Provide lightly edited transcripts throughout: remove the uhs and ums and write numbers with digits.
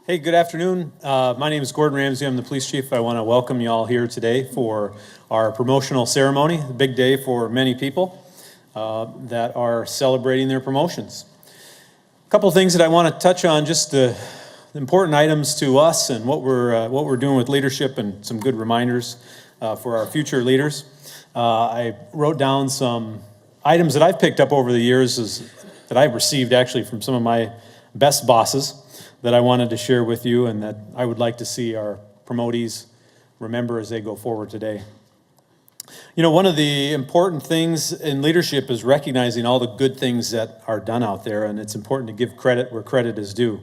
Hey, good afternoon. My name is Gordon Ramsey. I'm the police chief. I want to welcome you all here today for our promotional ceremony, a big day for many people that are celebrating their promotions. A couple of things that I want to touch on, just the important items to us and what we're doing with leadership, and some good reminders for our future leaders. I wrote down some items that I've picked up over the years that I've received actually from some of my best bosses that I wanted to share with you, and that I would like to see our promotees remember as they go forward today. You know, one of the important things in leadership is recognizing all the good things that are done out there, and it's important to give credit where credit is due.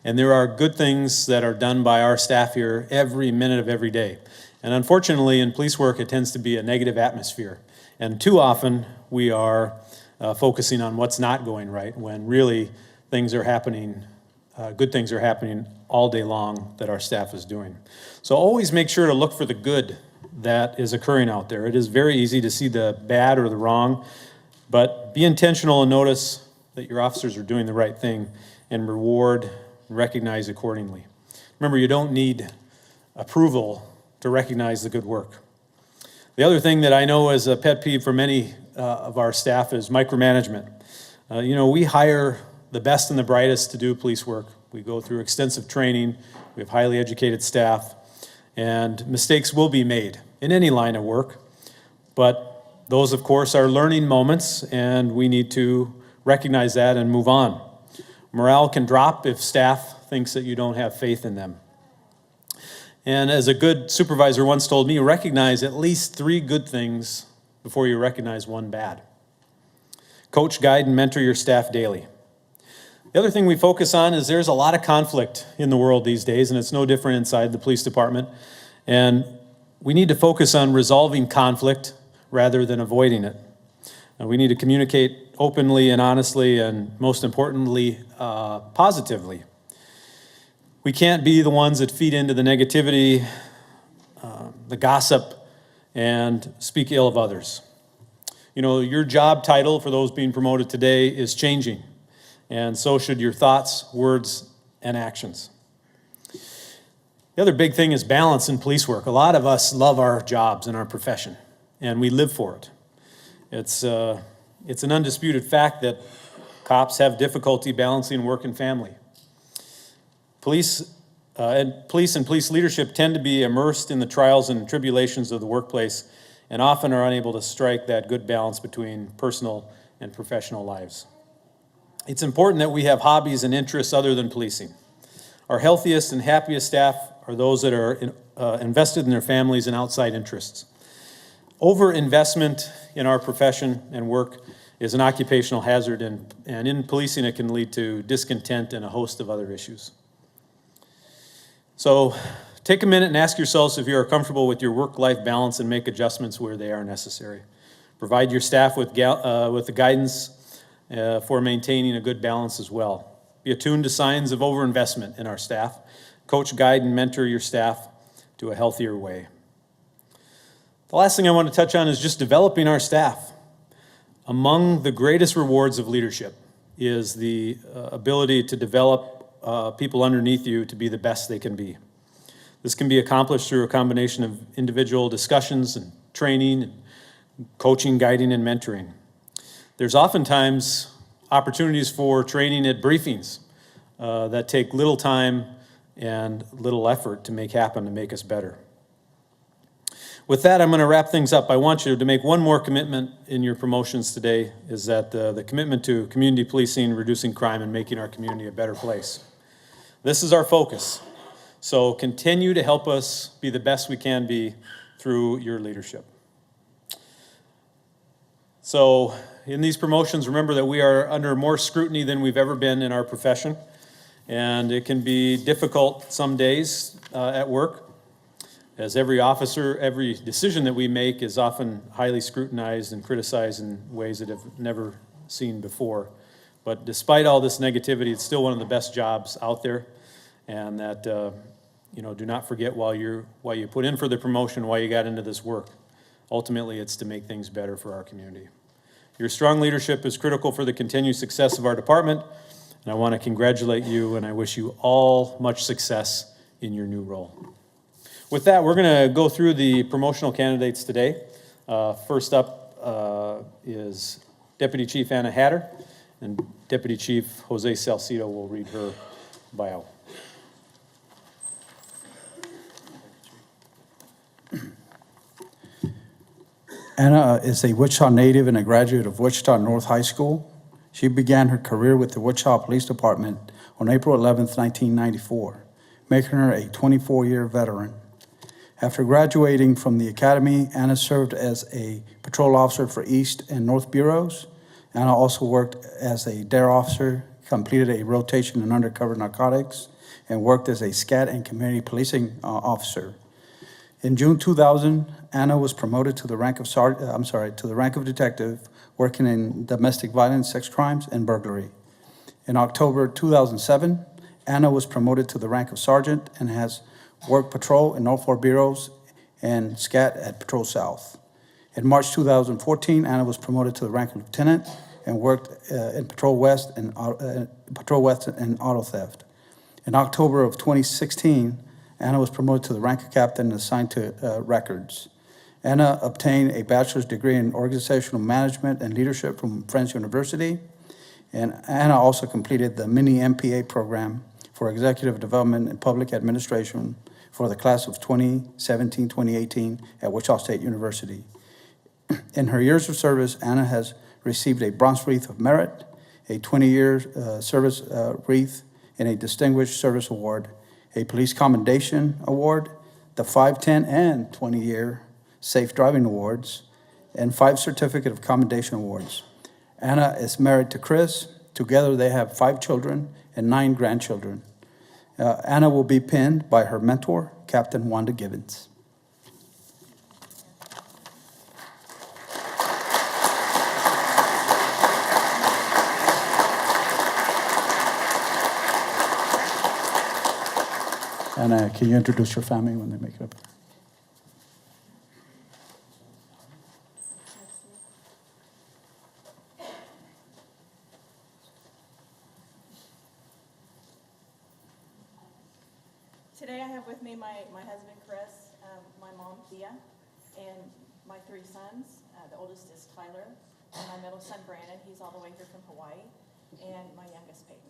And there are good things that are done by our staff here every minute of every day. And unfortunately, in police work, it tends to be a negative atmosphere. And too often, we are focusing on what's not going right, when really things are happening. Good things are happening all day long that our staff is doing. So always make sure to look for the good that is occurring out there. It is very easy to see the bad or the wrong, but be intentional and notice that your officers are doing the right thing, and reward, recognize accordingly. Remember, you don't need approval to recognize the good work. The other thing that I know is a pet peeve for many of our staff is micromanagement. We hire the best and the brightest to do police work. We go through extensive training. We have highly educated staff, and mistakes will be made in any line of work. But those, of course, are learning moments, and we need to recognize that and move on. Morale can drop if staff thinks that you don't have faith in them. And as a good supervisor once told me, recognize at least 3 good things before you recognize 1 bad. Coach, guide, and mentor your staff daily. The other thing we focus on is there's a lot of conflict in the world these days, and it's no different inside the police department. And we need to focus on resolving conflict rather than avoiding it. We need to communicate openly and honestly, and most importantly, positively. We can't be the ones that feed into the negativity, the gossip, and speak ill of others. You know, your job title for those being promoted today is changing. And so should your thoughts, words, and actions. The other big thing is balance in police work. A lot of us love our jobs and our profession, and we live for it. It's an undisputed fact that cops have difficulty balancing work and family. Police and police leadership tend to be immersed in the trials and tribulations of the workplace, and often are unable to strike that good balance between personal and professional lives. It's important that we have hobbies and interests other than policing. Our healthiest and happiest staff are those that are invested in their families and outside interests. Overinvestment in our profession and work is an occupational hazard, and in policing it can lead to discontent and a host of other issues. So take a minute and ask yourselves if you are comfortable with your work-life balance, and make adjustments where they are necessary. Provide your staff with the guidance for maintaining a good balance as well. Be attuned to signs of overinvestment in our staff. Coach, guide, and mentor your staff to a healthier way. The last thing I want to touch on is just developing our staff. Among the greatest rewards of leadership is the ability to develop people underneath you to be the best they can be. This can be accomplished through a combination of individual discussions and training, and coaching, guiding, and mentoring. There's oftentimes opportunities for training at briefings that take little time and little effort to make happen, to make us better. With that, I'm going to wrap things up. I want you to make one more commitment in your promotions today, is that the commitment to community policing, reducing crime, and making our community a better place. This is our focus. So continue to help us be the best we can be through your leadership. So in these promotions, remember that we are under more scrutiny than we've ever been in our profession, and it can be difficult some days at work, as every officer, every decision that we make is often highly scrutinized and criticized in ways that have never seen before. But despite all this negativity, it's still one of the best jobs out there, and that do not forget why you put in for the promotion, why you got into this work. Ultimately, it's to make things better for our community. Your strong leadership is critical for the continued success of our department, And I want to congratulate you, and I wish you all much success in your new role. With that, we're going to go through the promotional candidates today. First up is Deputy Chief Anna Hatter, and Deputy Chief Jose Salcido will read her bio. Anna is a Wichita native and a graduate of Wichita North High School. She began her career with the Wichita Police Department on April 11, 1994, making her a 24-year veteran. After graduating from the academy, Anna served as a patrol officer for East and North Bureaus. Anna also worked as a DARE officer, completed a rotation in undercover narcotics, and worked as a SCAT and community policing officer. In June 2000, Anna was promoted to the rank of detective, working in domestic violence, sex crimes, and burglary. In October 2007, Anna was promoted to the rank of sergeant and has worked patrol in all 4 bureaus and SCAT at Patrol South. In March 2014, Anna was promoted to the rank of lieutenant and worked in Patrol West and auto theft. In October of 2016, Anna was promoted to the rank of captain and assigned to records. Anna obtained a bachelor's degree in organizational management and leadership from Friends University. And Anna also completed the mini MPA program for executive development and public administration for the class of 2017-2018 at Wichita State University. In her years of service, Anna has received a Bronze Wreath of Merit, a 20-year service wreath, and a Distinguished Service Award, a Police Commendation Award, the 5, 10, and 20-year Safe Driving Awards, and 5 Certificate of Commendation Awards. Anna is married to Chris. Together they have 5 children and 9 grandchildren. Anna will be pinned by her mentor, Captain Wanda Gibbons. Anna, can you introduce your family when they make it up? Today I have with me my husband Chris, my mom Thea, and my 3 sons. The oldest is Tyler, and my middle son Brandon, he's all the way here from Hawaii, and my youngest Peyton.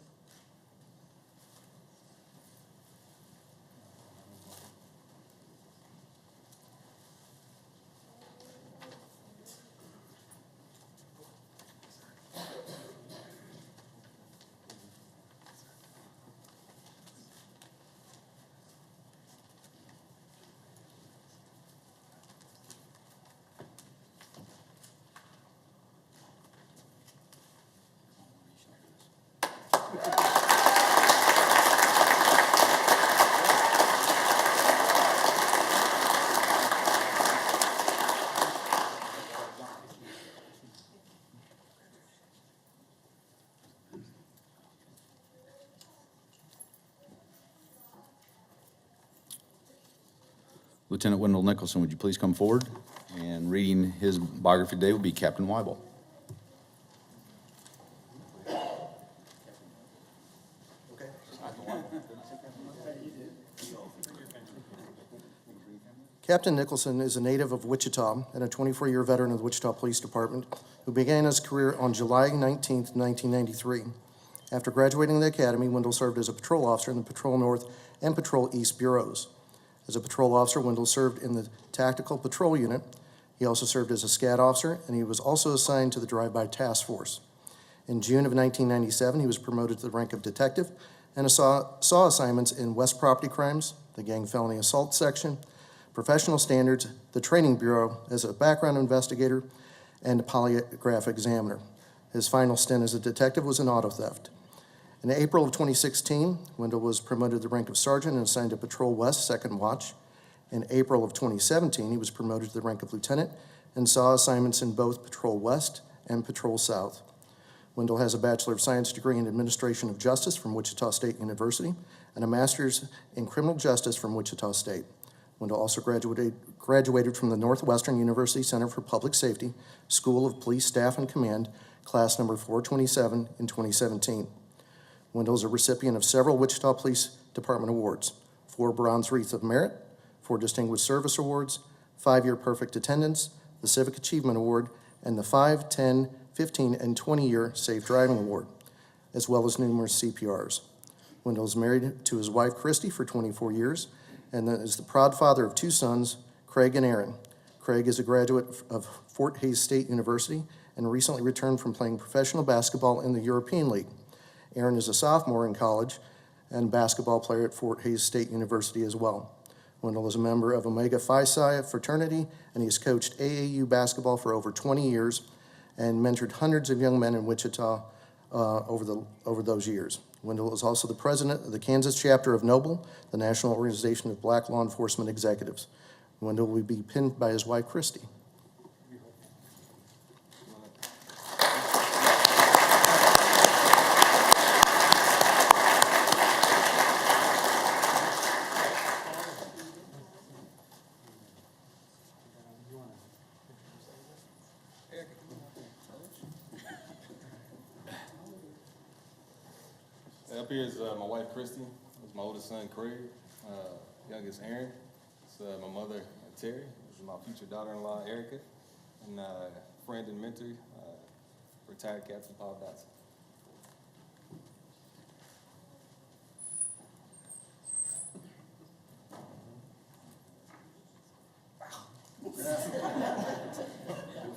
Lieutenant Wendell Nicholson, would you please come forward? And reading his biography today will be Captain Weibel. Captain Nicholson is a native of Wichita and a 24-year veteran of the Wichita Police Department who began his career on July 19, 1993. After graduating the academy, Wendell served as a patrol officer in the Patrol North and Patrol East bureaus. As a patrol officer, Wendell served in the Tactical Patrol Unit. He also served as a SCAT officer, and he was also assigned to the Drive-By Task Force. In June of 1997, he was promoted to the rank of detective and saw assignments in West Property Crimes, the Gang Felony Assault Section, Professional Standards, the Training Bureau as a background investigator, and a polygraph examiner. His final stint as a detective was in auto theft. In April of 2016, Wendell was promoted to the rank of sergeant and assigned to Patrol West, 2nd Watch. In April of 2017, he was promoted to the rank of lieutenant and saw assignments in both Patrol West and Patrol South. Wendell has a Bachelor of Science degree in Administration of Justice from Wichita State University and a Master's in Criminal Justice from Wichita State. Wendell also graduated from the Northwestern University Center for Public Safety, School of Police Staff and Command, class number 427 in 2017. Wendell is a recipient of several Wichita Police Department awards: 4 Bronze Wreath of Merit, 4 Distinguished Service Awards, 5-year Perfect Attendance, the Civic Achievement Award, and the 5, 10, 15, and 20-year Safe Driving Award, as well as numerous CPRs. Wendell is married to his wife, Christy, for 24 years, and is the proud father of 2 sons, Craig and Aaron. Craig is a graduate of Fort Hays State University and recently returned from playing professional basketball in the European League. Aaron is a sophomore in college and basketball player at Fort Hays State University as well. Wendell is a member of Omega Phi Psi fraternity, and he has coached AAU basketball for over 20 years and mentored hundreds of young men in Wichita over those years. Wendell is also the president of the Kansas chapter of Noble, the National Organization of Black Law Enforcement Executives. Wendell will be pinned by his wife, Christy. Up here is my wife, Christy. This is my oldest son, Craig. Youngest, Aaron. It's my mother, Terry. This is my future daughter-in-law, Erica. And friend and mentor, retired Captain Paul Dotson.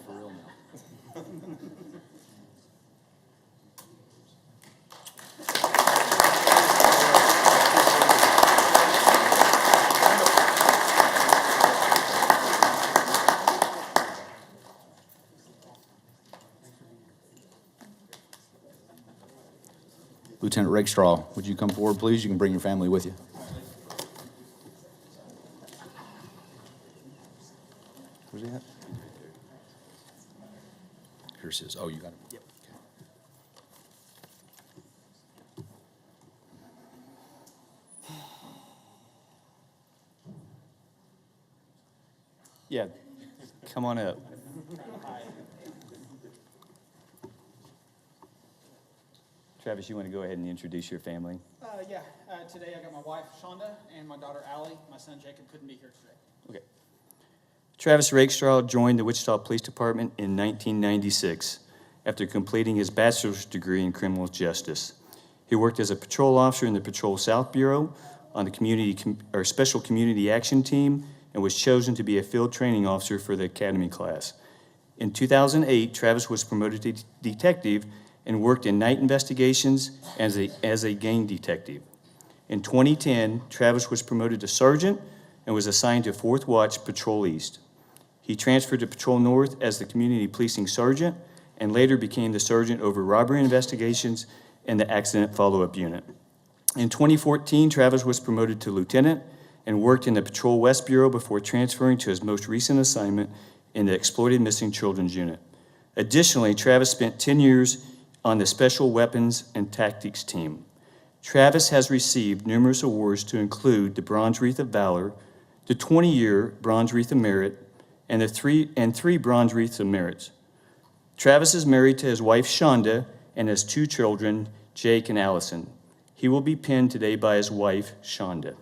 For real now. Lieutenant Rakestraw, would you come forward, please? You can bring your family with you. Where's he at? Here's his. Oh, you got it? Yep. Yeah, come on up. Travis, you want to go ahead and introduce your family? Today I got my wife Shonda and my daughter Allie. My son Jacob couldn't be here today. Okay. Travis Rakestraw joined the Wichita Police Department in 1996 after completing his bachelor's degree in criminal justice. He worked as a patrol officer in the Patrol South Bureau on the Special Community Action Team and was chosen to be a field training officer for the academy class. In 2008, Travis was promoted to detective and worked in night investigations as a gang detective. In 2010, Travis was promoted to sergeant and was assigned to 4th Watch Patrol East. He transferred to Patrol North as the community policing sergeant and later became the sergeant over robbery investigations and the accident follow-up unit. In 2014, Travis was promoted to lieutenant and worked in the Patrol West Bureau before transferring to his most recent assignment in the Exploited Missing Children's Unit. Additionally, Travis spent 10 years on the Special Weapons and Tactics Team. Travis has received numerous awards to include the Bronze Wreath of Valor, the 20-year Bronze Wreath of Merit, and three Bronze Wreaths of Merit. Travis is married to his wife Shonda and has 2 children, Jake and Allison. He will be pinned today by his wife Shonda.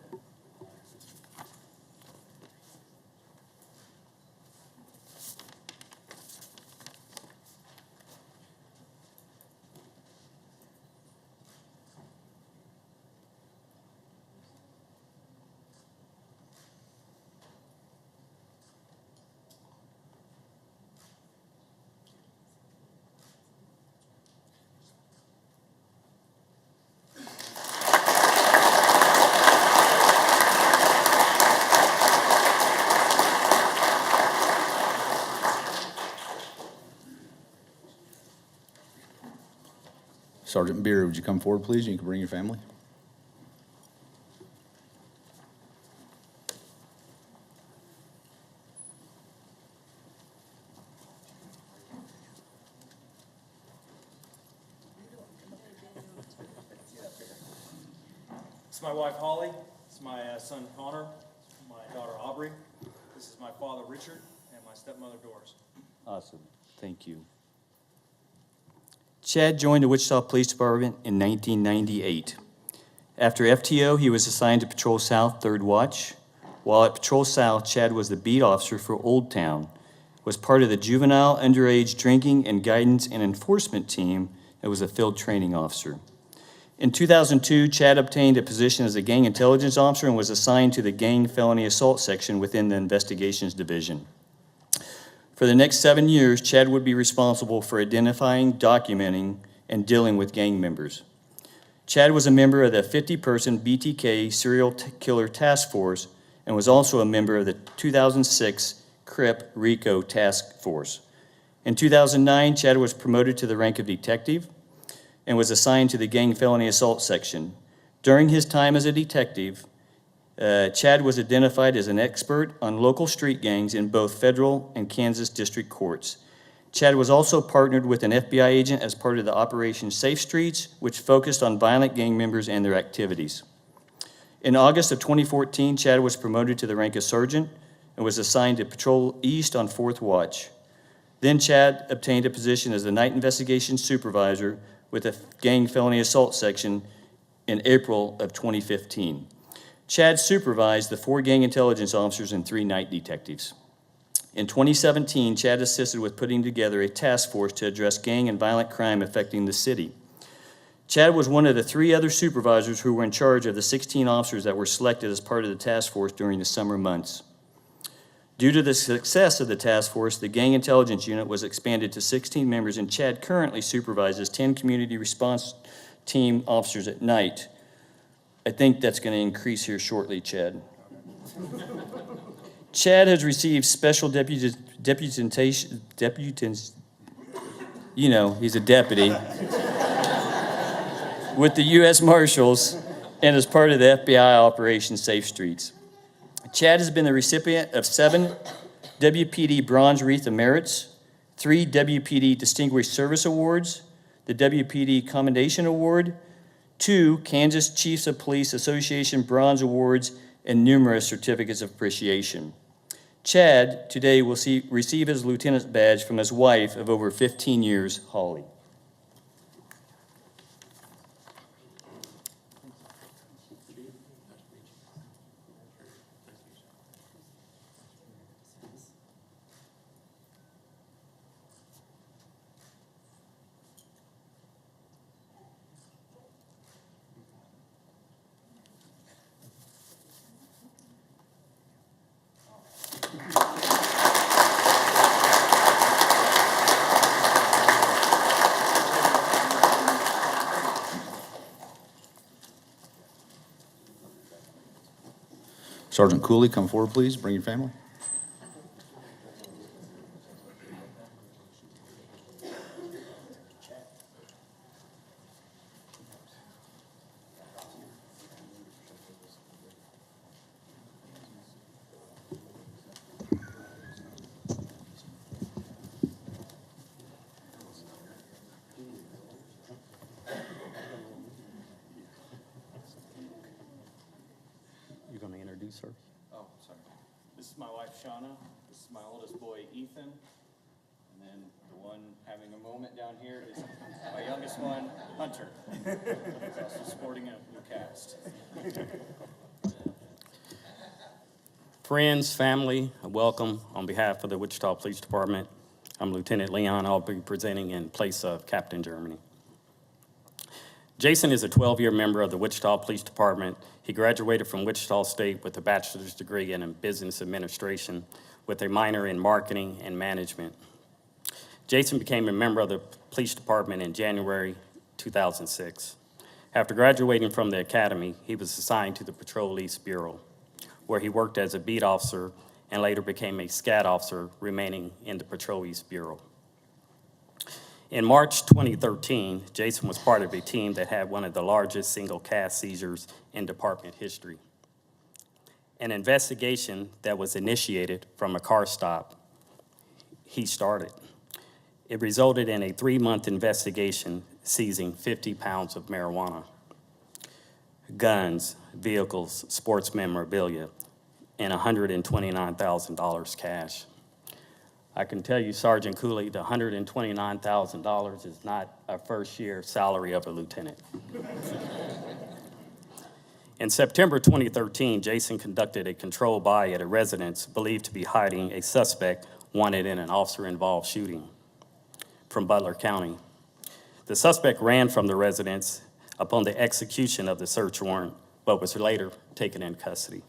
Sergeant Beer, would you come forward, please? You can bring your family. This is my wife Holly, this is my son Connor, my daughter Aubrey, this is my father Richard, and my stepmother Doris. Awesome. Thank you. Chad joined the Wichita Police Department in 1998. After FTO, he was assigned to Patrol South 3rd Watch. While at Patrol South, Chad was the beat officer for Old Town, was part of the juvenile underage drinking and guidance and enforcement team, and was a field training officer. In 2002, Chad obtained a position as a gang intelligence officer and was assigned to the gang felony assault section within the investigations division. For the next 7 years, Chad would be responsible for identifying, documenting, and dealing with gang members. Chad was a member of the 50-person BTK serial killer task force and was also a member of the 2006 CRIP RICO task force. In 2009, Chad was promoted to the rank of detective and was assigned to the gang felony assault section. During his time as a detective, Chad was identified as an expert on local street gangs in both federal and Kansas district courts. Chad was also partnered with an FBI agent as part of the Operation Safe Streets, which focused on violent gang members and their activities. In August of 2014, Chad was promoted to the rank of sergeant and was assigned to Patrol East on 4th Watch. Then Chad obtained a position as the night investigations supervisor with the gang felony assault section in April of 2015. Chad supervised the 4 gang intelligence officers and 3 night detectives. In 2017, Chad assisted with putting together a task force to address gang and violent crime affecting the city. Chad was one of the 3 other supervisors who were in charge of the 16 officers that were selected as part of the task force during the summer months. Due to the success of the task force, the gang intelligence unit was expanded to 16 members, and Chad currently supervises 10 community response team officers at night. I think that's going to increase here shortly, Chad. Chad has received special deputation, you know, he's a deputy, with the U.S. Marshals and is part of the FBI Operation Safe Streets. Chad has been the recipient of 7 WPD Bronze Wreath of Merits, 3 WPD Distinguished Service Awards, the WPD Commendation Award, 2 Kansas Chiefs of Police Association Bronze Awards, and numerous certificates of appreciation. Chad today will receive his lieutenant's badge from his wife of over 15 years, Holly. Sergeant Cooley, come forward, please. Bring your family. You're going to introduce her? Oh, sorry. This is my wife, Shauna. This is my oldest boy, Ethan. And then the one having a moment down here is my youngest one, Hunter. He's also sporting a blue cast. Friends, family, welcome on behalf of the Wichita Police Department. I'm Lieutenant Leon. I'll be presenting in place of Captain Germany. Jason is a 12-year member of the Wichita Police Department. He graduated from Wichita State with a bachelor's degree in business administration with a minor in marketing and management. Jason became a member of the police department in January 2006. After graduating from the academy, he was assigned to the Patrol East Bureau, where he worked as a beat officer and later became a SCAD officer, remaining in the Patrol East Bureau. In March 2013, Jason was part of a team that had one of the largest single cash seizures in department history. An investigation that was initiated from a car stop he started. It resulted in a 3-month investigation seizing 50 pounds of marijuana, guns, vehicles, sports memorabilia, and $129,000 cash. I can tell you, Sergeant Cooley, the $129,000 is not a first-year salary of a lieutenant. In September 2013, Jason conducted a controlled buy at a residence believed to be hiding a suspect wanted in an officer-involved shooting from Butler County. The suspect ran from the residence upon the execution of the search warrant, but was later taken in custody.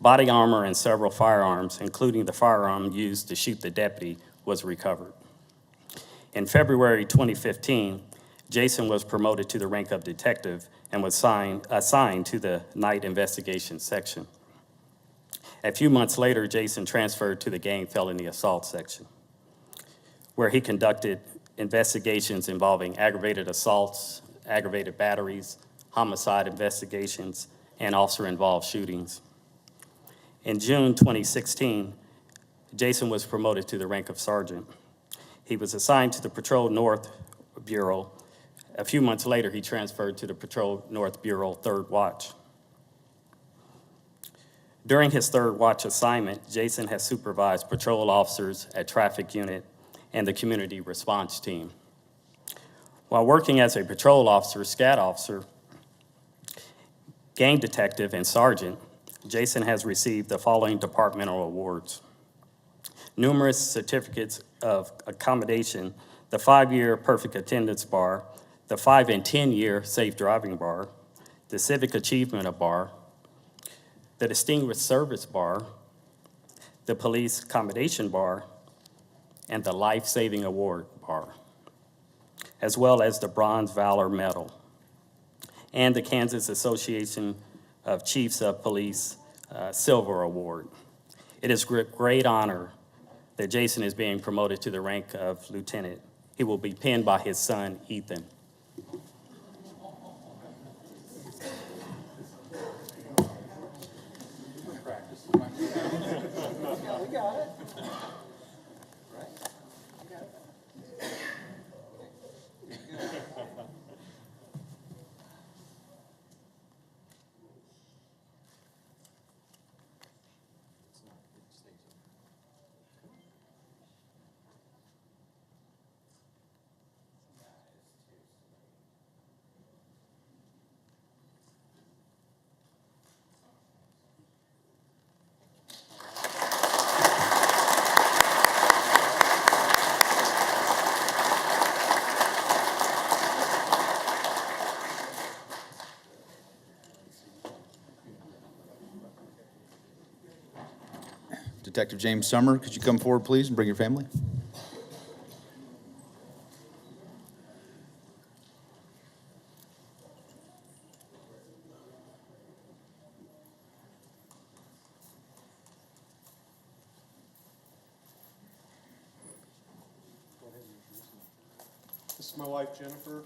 Body armor and several firearms, including the firearm used to shoot the deputy, was recovered. In February 2015, Jason was promoted to the rank of detective and was assigned to the night investigation section. A few months later, Jason transferred to the gang felony assault section, where he conducted investigations involving aggravated assaults, aggravated batteries, homicide investigations, and officer-involved shootings. In June 2016, Jason was promoted to the rank of sergeant. He was assigned to the Patrol North Bureau. A few months later, he transferred to the Patrol North Bureau 3rd Watch. During his 3rd Watch assignment, Jason has supervised patrol officers at traffic unit and the community response team. While working as a patrol officer, SCAT officer, gang detective, and sergeant, Jason has received the following departmental awards: numerous certificates of accommodation, the 5-year perfect attendance bar, the 5 and 10-year safe driving bar, the civic achievement bar, the distinguished service bar, the police accommodation bar, and the life-saving award bar, as well as the Bronze Valor Medal, and the Kansas Association of Chiefs of Police Silver Award. It is great honor that Jason is being promoted to the rank of lieutenant. He will be pinned by his son, Ethan. Detective James Summer, could you come forward, please, and bring your family? This is my wife Jennifer,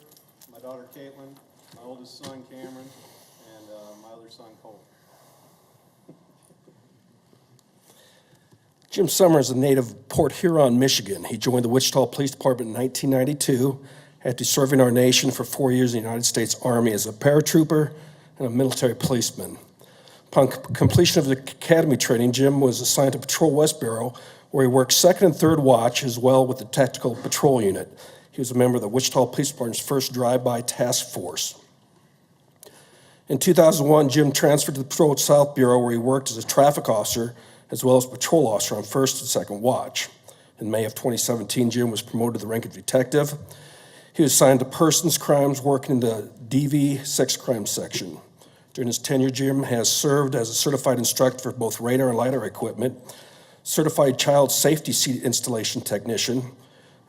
my daughter Caitlin, my oldest son Cameron, and my other son Cole. Jim Summer is a native of Port Huron, Michigan. He joined the Wichita Police Department in 1992 after serving our nation for 4 years in the United States Army as a paratrooper and a military policeman. Upon completion of the academy training, Jim was assigned to Patrol West Bureau, where he worked 2nd and 3rd Watch as well with the Tactical Patrol Unit. He was a member of the Wichita Police Department's first drive-by task force. In 2001, Jim transferred to the Patrol South Bureau, where he worked as a traffic officer as well as patrol officer on 1st and 2nd Watch. In May of 2017, Jim was promoted to the rank of detective. He was assigned to persons crimes, working in the DV sex crime section. During his tenure, Jim has served as a certified instructor for both radar and LiDAR equipment, certified child safety seat installation technician,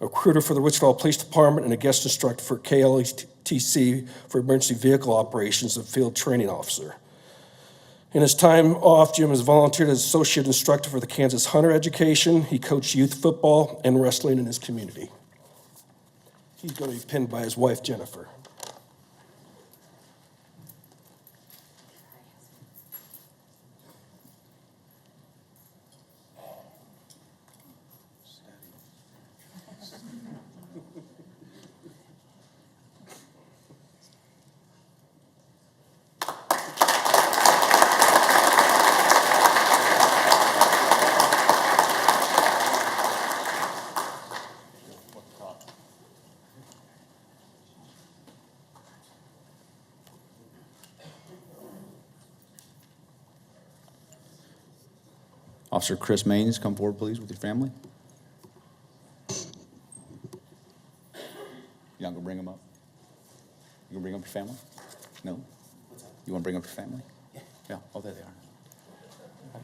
a recruiter for the Wichita Police Department, and a guest instructor for KLTC for emergency vehicle operations and field training officer. In his time off, Jim has volunteered as associate instructor for the Kansas Hunter Education. He coached youth football and wrestling in his community. He's going to be pinned by his wife, Jennifer. Officer Chris Maines, come forward, please, with your family. You not gonna bring them up? You gonna bring up your family? No? You wanna bring up your family? Yeah, oh, there they are.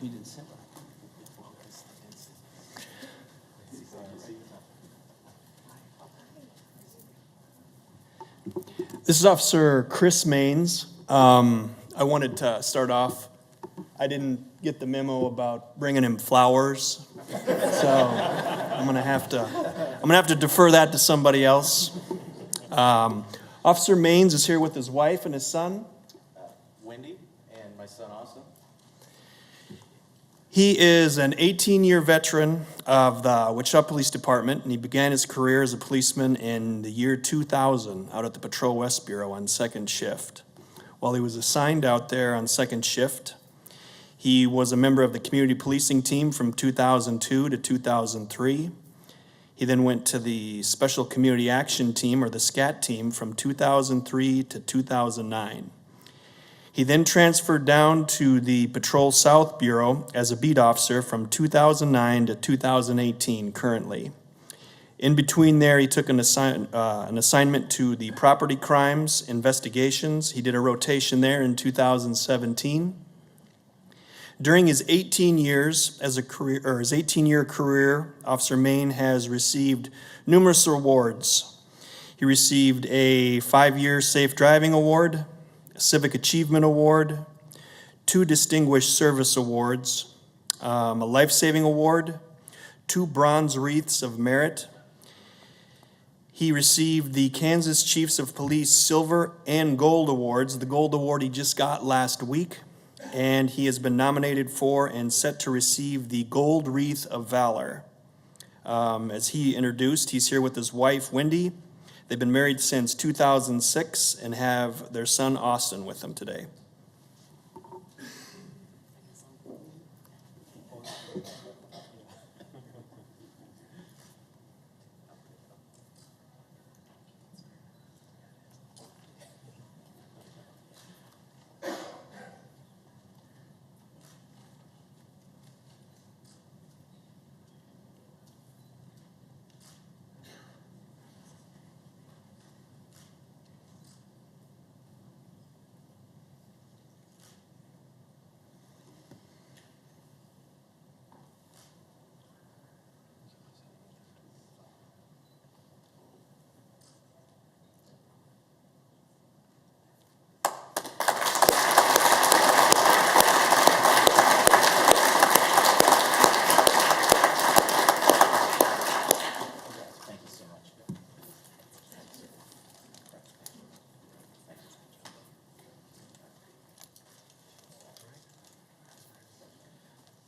You didn't send them. This is Officer Chris Maines. I wanted to start off, I didn't get the memo about bringing him flowers, so I'm gonna have to defer that to somebody else. Officer Maines is here with his wife and his son. Wendy and my son Austin. He is an 18-year veteran of the Wichita Police Department, and he began his career as a policeman in the year 2000 out at the Patrol West Bureau on second shift. While he was assigned out there on second shift, he was a member of the community policing team from 2002 to 2003. He then went to the Special Community Action Team, or the SCAT team, from 2003 to 2009. He then transferred down to the Patrol South Bureau as a beat officer from 2009 to 2018 currently. In between there, he took an assignment to the Property Crimes Investigations. He did a rotation there in 2017. During his 18-year career, Officer Maines has received numerous awards. He received a 5-year Safe Driving Award, a Civic Achievement Award, 2 Distinguished Service Awards, a Life Saving Award, 2 Bronze Wreaths of Merit. He received the Kansas Chiefs of Police Silver and Gold Awards. The Gold Award he just got last week, and he has been nominated for and set to receive the Gold Wreath of Valor. As he introduced, he's here with his wife, Wendy. They've been married since 2006 and have their son, Austin, with them today.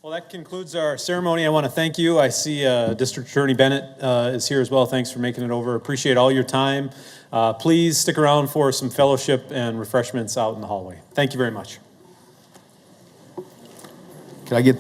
Well, that concludes our ceremony. I want to thank you. I see District Attorney Bennett is here as well. Thanks for making it over. Appreciate all your time. Please stick around for some fellowship and refreshments out in the hallway. Thank you very much. Could I get